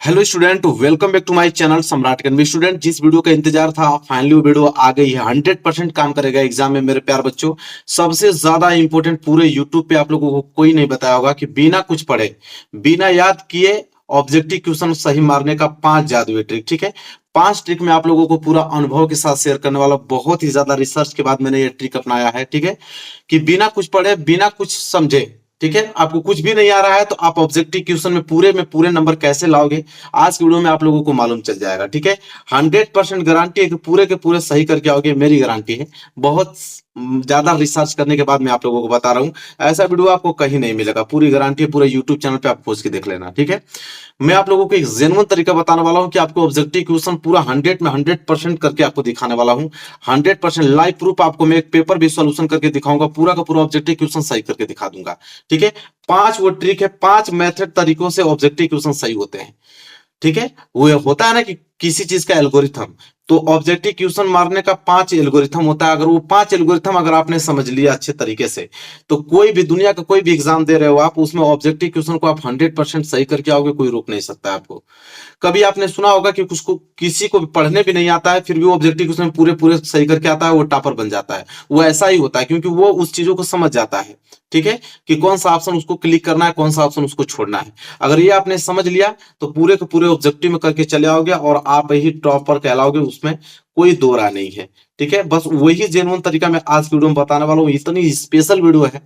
Hello student, welcome back to my channel Samrat academy. Student, जिस video का इंतजार था फाइनली वो वीडियो आ गई है। 100% काम करेगा एग्जाम में मेरे प्यार बच्चों। सबसे ज्यादा इंपॉर्टेंट पूरे यूट्यूब पे आप लोगों को कोई नहीं बताया होगा कि बिना कुछ पढ़े, बिना याद किए ऑब्जेक्टिव क्वेश्चन सही मारने का 5 जादुई ट्रिक। ठीक है, 5 ट्रिक में आप लोगों को पूरा अनुभव के साथ शेयर करने वाला। बहुत ही ज्यादा रिसर्च के बाद मैंने ये ट्रिक अपनाया है। ठीक है, कि बिना कुछ पढ़े, बिना कुछ समझे, ठीक है, आपको कुछ भी नहीं आ रहा है तो आप ऑब्जेक्टिव क्वेश्चन में पूरे नंबर कैसे लाओगे, आज की वीडियो में आप लोगों को मालूम चल जाएगा। ठीक है, 100% गारंटी है कि पूरे के पूरे सही करके आओगे, मेरी गारंटी है। बहुत ज्यादा रिसर्च करने के बाद मैं आप लोगों को बता रहा हूं, ऐसा वीडियो आपको कहीं नहीं मिलेगा। पूरी गारंटी है, पूरे यूट्यूब चैनल पे आप खोज के देख लेना। ठीक है, मैं आप लोगों को एक जेन्युइन तरीका बताने वाला हूं कि आपको ऑब्जेक्टिव क्वेश्चन पूरा 100 में 100% करके आपको दिखाने वाला हूं। 100% लाइव प्रूफ आपको मैं एक पेपर भी सॉल्यूशन करके दिखाऊंगा, पूरा का पूरा ऑब्जेक्टिव क्वेश्चन सही करके दिखा दूंगा। ठीक है, 5 वो ट्रिक है, 5 मेथड तरीकों से ऑब्जेक्टिव क्वेश्चन सही होते हैं। ठीक है, वो होता है ना कि किसी चीज का एल्गोरिथम, तो ऑब्जेक्टिव क्वेश्चन मारने का 5 एल्गोरिथम होता है। अगर वो 5 एल्गोरिथम अगर आपने समझ लिया अच्छे तरीके से, तो कोई भी दुनिया का कोई भी एग्जाम दे रहे हो आप, उसमें ऑब्जेक्टिव क्वेश्चन को आप 100% सही करके आओगे, कोई रोक नहीं सकता है आपको। कभी आपने सुना होगा कि उसको किसी को पढ़ने भी नहीं आता है, फिर भी वो ऑब्जेक्टिव क्वेश्चन पूरे पूरे सही करके आता है, वो टॉपर बन जाता है। वो ऐसा ही होता है, क्योंकि वो उस चीजों को समझ जाता है। ठीक है, कि कौन सा ऑप्शन उसको क्लिक करना है, कौन सा ऑप्शन उसको छोड़ना है। अगर ये आपने समझ लिया तो पूरे के पूरे ऑब्जेक्टिव में करके चले आओगे और आप ही टॉपर कहलाओगे, उसमें कोई दो राय नहीं है। ठीक है, बस वही जेन्युइन तरीका मैं आज की वीडियो में बताने वाला हूँ। इतनी स्पेशल वीडियो है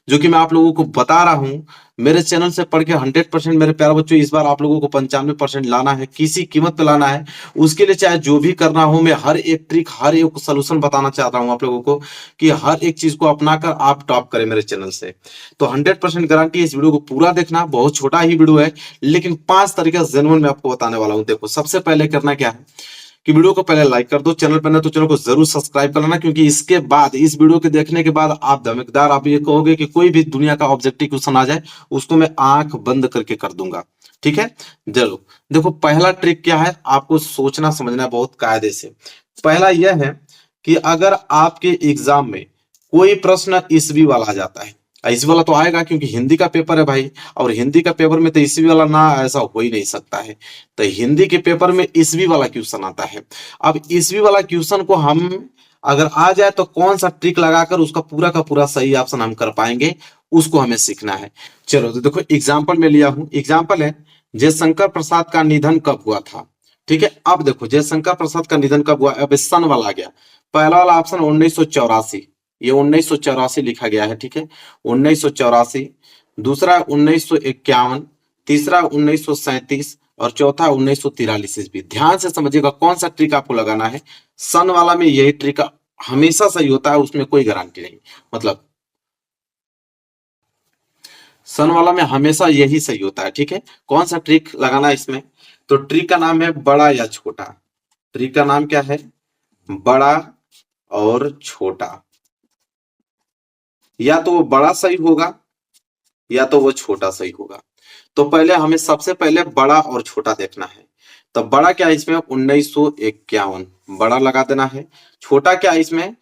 जो कि मैं आप लोगों को बता रहा हूँ। मेरे चैनल से पढ़ के 100% मेरे प्यारे बच्चों, इस बार आप लोगों को 95% लाना है, किसी कीमत पे लाना है। उसके लिए चाहे जो भी करना हो, मैं हर एक ट्रिक, हर एक सोल्यूशन बताना चाहता हूँ आप लोगों को, कि हर एक चीज को अपनाकर आप टॉप करें मेरे चैनल से। तो 100% गारंटी है, इस वीडियो को पूरा देखना। बहुत छोटा ही वीडियो है, लेकिन 5 तरीका जेन्युइन में आपको बताने वाला हूँ। देखो, सबसे पहले करना क्या है कि वीडियो को पहले लाइक कर दो, चैनल पर ना तो चैनल को जरूर सब्सक्राइब कर लेना, क्योंकि इसके बाद, इस वीडियो के देखने के बाद आप धमकदार, आप ये कहोगे कि कोई भी दुनिया का ऑब्जेक्टिव क्वेश्चन आ जाए, उसको मैं आंख बंद करके कर दूंगा। ठीक है, चलो देखो, पहला ट्रिक क्या है, आपको सोचना समझना बहुत कायदे से। पहला यह है कि अगर आपके एग्जाम में कोई प्रश्न ईसवी वाला आ जाता है, ईसवी वाला तो आएगा क्योंकि हिंदी का पेपर है भाई, और हिंदी का पेपर में तो ईसवी वाला ना ऐसा हो ही नहीं सकता है। तो हिंदी के पेपर में ईसवी वाला क्वेश्चन आता है। अब ईसवी वाला क्वेश्चन को हम अगर आ जाए तो कौन सा ट्रिक लगाकर उसका पूरा का पूरा सही ऑप्शन हम कर पाएंगे, उसको हमें सीखना है। चलो तो देखो, एग्जाम्पल में लिया हूं। एग्जाम्पल है, जयशंकर प्रसाद का निधन कब हुआ था। ठीक है, अब देखो जयशंकर प्रसाद का निधन कब हुआ, अब सन वाला आ गया। पहला वाला ऑप्शन 1984, ये 1984 लिखा गया है। ठीक है, 1984। दूसरा 1951, तीसरा 1937 और चौथा 1943 ईस्वी। ध्यान से समझिएगा कौन सा ट्रिक आपको लगाना है। सन वाला में यही ट्रिक हमेशा सही होता है, उसमें कोई गारंटी नहीं। मतलब सन वाला में हमेशा यही सही होता है। ठीक है, कौन सा ट्रिक लगाना है इसमें, तो ट्रिक का नाम है बड़ा या छोटा। ट्रिक का नाम क्या है, बड़ा और छोटा। या तो वो बड़ा सही होगा या तो वो छोटा सही होगा। तो पहले हमें सबसे पहले बड़ा और छोटा देखना है। तो बड़ा क्या है इसमें, 1951, बड़ा लगा देना है। छोटा क्या है इसमें,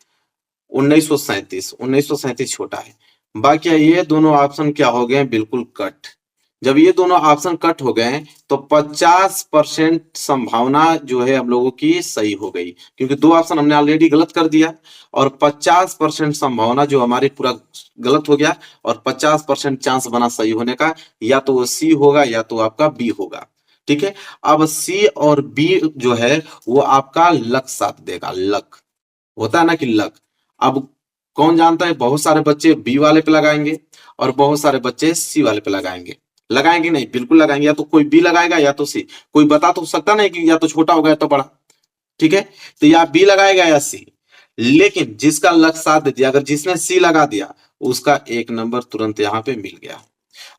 1937, 1937 छोटा है। बाकी ये दोनों ऑप्शन क्या हो गए, बिल्कुल कट। जब ये दोनों ऑप्शन कट हो गए तो 50% संभावना जो है हम लोगों की सही हो गई, क्योंकि दो ऑप्शन हमने ऑलरेडी गलत कर दिया। और 50% संभावना जो हमारी पूरा गलत हो गया, और 50% चांस बना सही होने का, या तो वो सी होगा या तो आपका बी होगा। ठीक है, अब सी और बी जो है वो आपका लक साथ देगा। लक होता है ना कि लक। अब कौन जानता है, बहुत सारे बच्चे बी वाले पे लगाएंगे और बहुत सारे बच्चे सी वाले पे लगाएंगे। लगाएंगे नहीं, बिल्कुल लगाएंगे। या तो कोई बी लगाएगा या तो सी। कोई बता तो सकता नहीं कि या तो छोटा होगा या तो बड़ा। ठीक है, तो या बी लगाएगा या सी। लेकिन जिसका लक साथ दे दिया, अगर जिसने सी लगा दिया उसका एक नंबर तुरंत यहाँ पे मिल गया,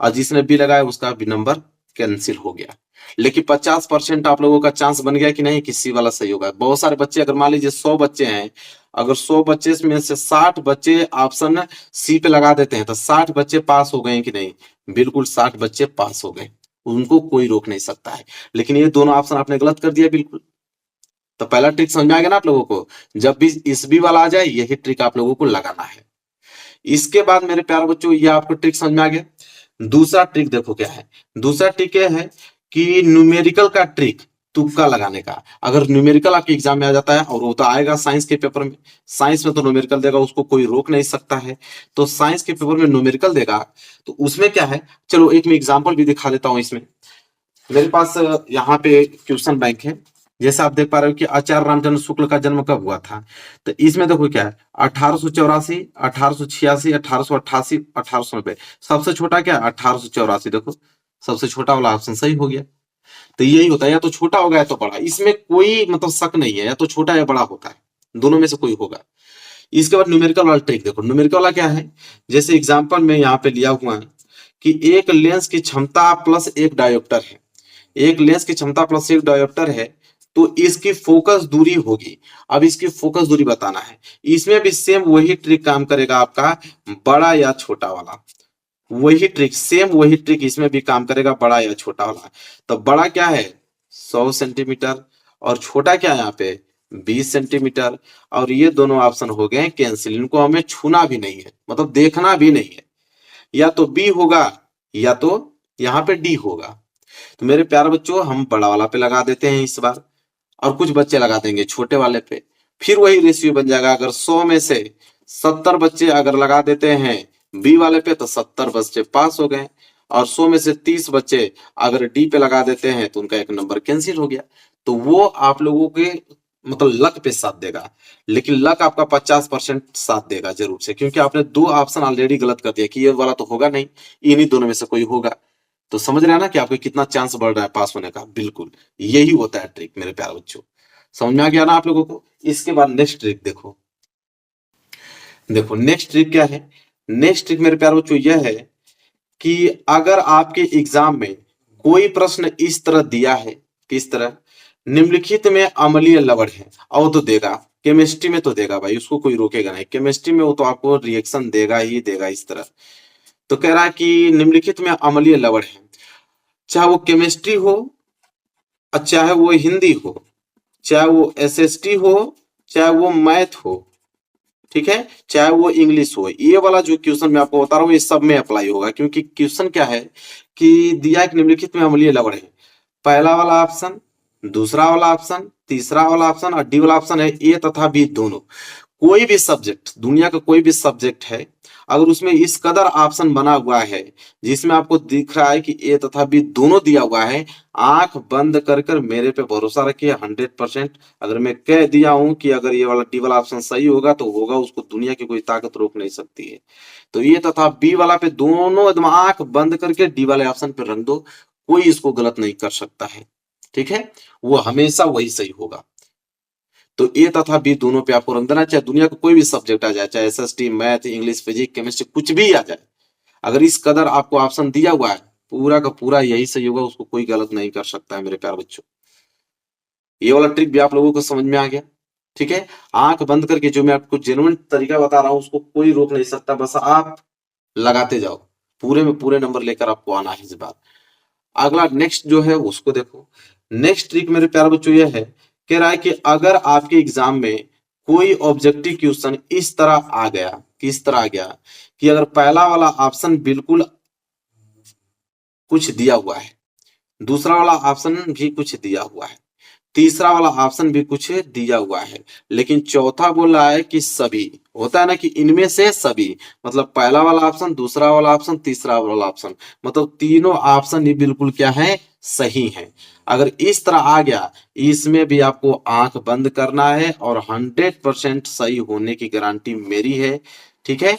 और जिसने बी लगाया उसका भी नंबर कैंसिल हो गया। लेकिन 50% आप लोगों का चांस बन गया कि नहीं कि सी वाला सही होगा। बहुत सारे बच्चे, अगर मान लीजिए 100 बच्चे हैं, अगर 100 बच्चे में से 60 बच्चे ऑप्शन सी पे लगा देते हैं तो 60 बच्चे पास हो गए कि नहीं, बिल्कुल 60 बच्चे पास हो गए, उनको कोई रोक नहीं सकता है। लेकिन ये दोनों ऑप्शन आपने गलत कर दिया बिल्कुल। तो पहला ट्रिक समझ में आ गया ना आप लोगों को, जब भी इस बी वाला आ जाए यही ट्रिक आप लोगों को लगाना है। इसके बाद मेरे प्यारे बच्चों, ये आपको ट्रिक समझ में आ गया। दूसरा ट्रिक देखो क्या है। दूसरा ट्रिक यह है कि न्यूमेरिकल का ट्रिक, तुक्का लगाने का। अगर न्यूमेरिकल आपके एग्जाम में आ जाता है, और वो तो आएगा साइंस के पेपर में, साइंस में तो न्यूमेरिकल देगा, उसको कोई रोक नहीं सकता है। तो साइंस के पेपर में न्यूमेरिकल देगा, तो उसमें क्या है, चलो एक मैं एग्जांपल भी दिखा देता हूं। इसमें मेरे पास यहाँ पे क्वेश्चन बैंक है। जैसे आप देख पा रहे हो कि आचार्य रामचंद्र शुक्ल का जन्म कब हुआ था, तो इसमें देखो क्या है, 1884, 1886, 1888, 1890। सबसे छोटा क्या है, 1884। देखो सबसे छोटा वाला ऑप्शन सही हो गया। तो यही होता है, या तो छोटा होगा या तो बड़ा, इसमें कोई मतलब शक नहीं है, या तो छोटा या बड़ा होता है, दोनों में से कोई होगा। इसके बाद न्यूमेरिकल वाला ट्रिक देखो। न्यूमेरिकल वाला क्या है, जैसे एग्जांपल में यहाँ पे लिया हुआ है कि एक लेंस की क्षमता प्लस एक डायोप्टर है, एक लेंस की क्षमता प्लस एक डायोप्टर है, तो इसकी फोकस दूरी होगी। अब इसकी फोकस दूरी बताना है। इसमें भी सेम वही ट्रिक काम करेगा आपका, बड़ा या छोटा वाला, वही ट्रिक, सेम वही ट्रिक इसमें भी काम करेगा, बड़ा या छोटा वाला। तो बड़ा क्या है 100 सेंटीमीटर, और छोटा क्या है यहाँ पे 20 सेंटीमीटर। और ये दोनों ऑप्शन हो गए कैंसिल, इनको हमें छूना भी नहीं है, मतलब देखना भी नहीं है। या तो बी होगा या तो यहाँ पे डी होगा। तो मेरे प्यारे बच्चों, हम बड़ा वाला पे लगा देते हैं इस बार, और कुछ बच्चे लगा देंगे छोटे वाले पे। फिर वही रेशियो बन जाएगा। अगर 100 में से 70 बच्चे अगर लगा देते हैं बी वाले पे, तो 70 बच्चे पास हो गए। और 100 में से 30 बच्चे अगर डी पे लगा देते हैं, तो उनका एक नंबर कैंसिल हो गया। तो वो आप लोगों के मतलब लक पे साथ देगा, लेकिन लक आपका 50% साथ देगा जरूर से, क्योंकि आपने दो ऑप्शन ऑलरेडी गलत कर दिया कि ये वाला तो होगा नहीं, इन्हीं दोनों में से कोई होगा। तो समझ रहे हैं ना कि आपको कितना चांस बढ़ रहा है पास होने का। बिल्कुल यही होता है ट्रिक मेरे प्यारे बच्चों। समझ में आ गया ना आप लोगों को। इसके बाद नेक्स्ट ट्रिक देखो। देखो नेक्स्ट ट्रिक क्या है। नेक्स्ट ट्रिक मेरे प्यारे बच्चों यह है कि अगर आपके एग्जाम में कोई प्रश्न इस तरह दिया है, किस तरह, निम्नलिखित में अम्लीय लवण है, और तो देगा, केमिस्ट्री में तो देगा भाई, उसको कोई रोकेगा नहीं, केमिस्ट्री में वो तो आपको रिएक्शन देगा ही देगा इस तरह। तो कह रहा है कि निम्नलिखित में अम्लीय लवण है, चाहे वो केमिस्ट्री हो, चाहे वो हिंदी हो, चाहे वो एसएसटी हो, चाहे वो मैथ हो, ठीक है, चाहे वो इंग्लिश हो। ये वाला जो क्वेश्चन मैं आपको बता रहा हूँ, ये सब में अप्लाई होगा, क्योंकि क्वेश्चन क्या है कि दिया कि निम्नलिखित में अम्लीय लवण है, पहला वाला ऑप्शन, दूसरा वाला ऑप्शन, तीसरा वाला ऑप्शन और डी वाला ऑप्शन है, ए तथा बी दोनों। कोई भी सब्जेक्ट, दुनिया का कोई भी सब्जेक्ट है, अगर उसमें इस कदर ऑप्शन बना हुआ है जिसमें आपको दिख रहा है कि ए तथा बी दोनों दिया हुआ है, आंख बंद कर कर मेरे पे भरोसा रखिए 100%। अगर मैं कह दिया हूं कि अगर ये वाला डी वाला ऑप्शन सही होगा तो होगा, उसको दुनिया की कोई ताकत रोक नहीं सकती है। तो ए तथा बी वाला पे दोनों एकदम आंख बंद करके डी वाले ऑप्शन पे रख दो, कोई इसको गलत नहीं कर सकता है, ठीक है, वो हमेशा वही सही होगा। तो ए तथा बी दोनों पे आपको रंग देना, चाहे दुनिया का कोई भी सब्जेक्ट आ जाए, चाहे SST, math, English, physics, chemistry, कुछ भी आ जाए, अगर इस कदर आपको ऑप्शन दिया हुआ है, पूरा का पूरा यही सही होगा, उसको कोई गलत नहीं कर सकता है मेरे प्यारे बच्चों। ये वाला ट्रिक भी आप लोगों को समझ में आ गया, ठीक है। आंख बंद करके जो मैं आपको जेन्युइन तरीका बता रहा हूं, उसको कोई रोक नहीं सकता, बस आप लगाते जाओ, पूरे में पूरे नंबर लेकर आपको आना है इस बार। अगला नेक्स्ट जो है उसको देखो। नेक्स्ट ट्रिक मेरे प्यारे बच्चों यह है, कह रहा है कि अगर आपके एग्जाम में कोई ऑब्जेक्टिव क्वेश्चन इस तरह आ गया, किस तरह आ गया कि अगर पहला वाला ऑप्शन बिल्कुल कुछ दिया हुआ है, दूसरा वाला ऑप्शन भी कुछ दिया हुआ है, तीसरा वाला ऑप्शन भी कुछ दिया हुआ है, लेकिन चौथा बोल रहा है कि सभी, होता है ना कि इनमें से सभी, मतलब पहला वाला ऑप्शन, दूसरा वाला ऑप्शन, तीसरा वाला ऑप्शन, मतलब तीनों ऑप्शन ही बिल्कुल क्या है, सही है। अगर इस तरह आ गया, इसमें भी आपको आंख बंद करना है, और 100% सही होने की गारंटी मेरी है, ठीक है,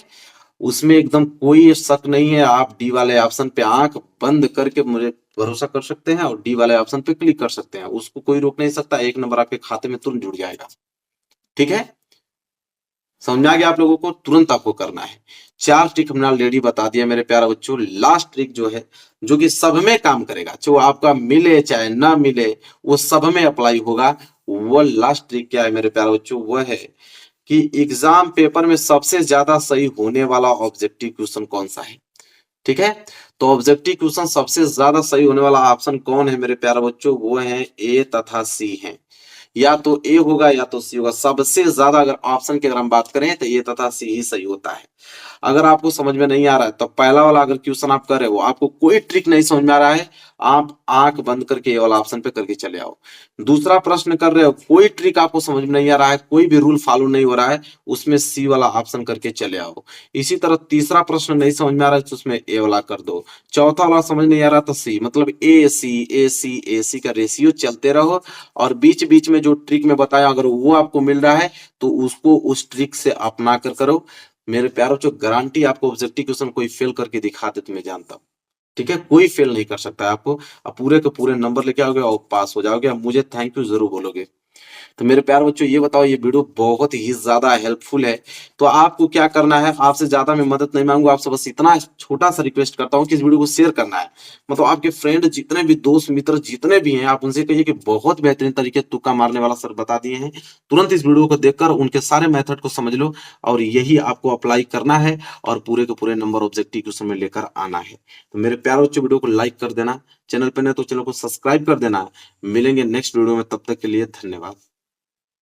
उसमें एकदम कोई शक नहीं है। आप डी वाले ऑप्शन पे आंख बंद करके मुझे भरोसा कर सकते हैं, और डी वाले ऑप्शन पे क्लिक कर सकते हैं, उसको कोई रोक नहीं सकता, एक नंबर आपके खाते में तुरंत जुड़ जाएगा, ठीक है। समझ आ गया आप लोगों को, तुरंत आपको करना है। 4 ट्रिक हमने ऑलरेडी बता दिया मेरे प्यारे बच्चों। लास्ट ट्रिक जो है, जो कि सब में काम करेगा, जो आपका मिले चाहे ना मिले, वो सब में अप्लाई होगा। वो लास्ट ट्रिक क्या है मेरे प्यारे बच्चों, वो है कि एग्जाम पेपर में सबसे ज्यादा सही होने वाला ऑब्जेक्टिव क्वेश्चन कौन सा है, ठीक है। तो ऑब्जेक्टिव क्वेश्चन सबसे ज्यादा सही होने वाला ऑप्शन कौन है मेरे प्यारे बच्चों, वो है ए तथा सी है। या तो ए होगा या तो सी होगा, सबसे ज्यादा अगर ऑप्शन की अगर हम बात करें तो ए तथा सी ही सही होता है। अगर आपको समझ में नहीं आ रहा है तो पहला वाला अगर क्वेश्चन आप कर रहे हो, आपको कोई ट्रिक नहीं समझ में आ रहा है, आप आंख बंद करके ये वाला ऑप्शन पे करके चले आओ। दूसरा प्रश्न कर रहे हो, कोई ट्रिक आपको समझ में नहीं आ रहा है, कोई भी रूल फॉलो नहीं हो रहा है, उसमें सी वाला ऑप्शन करके चले आओ। इसी तरह तीसरा प्रश्न नहीं समझ में आ रहा है तो उसमें ए वाला कर दो। चौथा वाला समझ नहीं आ रहा तो सी, मतलब ए सी का रेशियो चलते रहो, और बीच बीच में जो ट्रिक में बताया अगर वो आपको मिल रहा है तो उसको उस ट्रिक से अपना कर करो। मेरे प्यारों, जो गारंटी आपको ऑब्जेक्टिव क्वेश्चन कोई फेल करके दिखा दे तो मैं जानता हूँ। ठीक है, कोई फेल नहीं कर सकता है आपको। आप पूरे के पूरे नंबर लेके आओगे और पास हो जाओगे, आप मुझे थैंक यू जरूर बोलोगे। तो मेरे प्यारे बच्चों, ये बताओ, ये वीडियो बहुत ही ज्यादा हेल्पफुल है, तो आपको क्या करना है, आपसे ज्यादा मैं मदद नहीं मांगूंगा, आपसे बस इतना छोटा सा रिक्वेस्ट करता हूँ कि इस वीडियो को शेयर करना है। मतलब आपके फ्रेंड जितने भी दोस्त मित्र जितने भी हैं, आप उनसे कहिए कि बहुत बेहतरीन तरीके तुक्का मारने वाला सर बता दिए हैं। तुरंत इस वीडियो को देखकर उनके सारे मेथड को समझ लो, और यही आपको अप्लाई करना है और पूरे के पूरे नंबर ऑब्जेक्टिव क्वेश्चन में लेकर आना है। तो मेरे प्यारे बच्चों, वीडियो को लाइक कर देना, चैनल पर नहीं तो चैनल को सब्सक्राइब कर देना। मिलेंगे नेक्स्ट वीडियो में, तब तक के लिए धन्यवाद।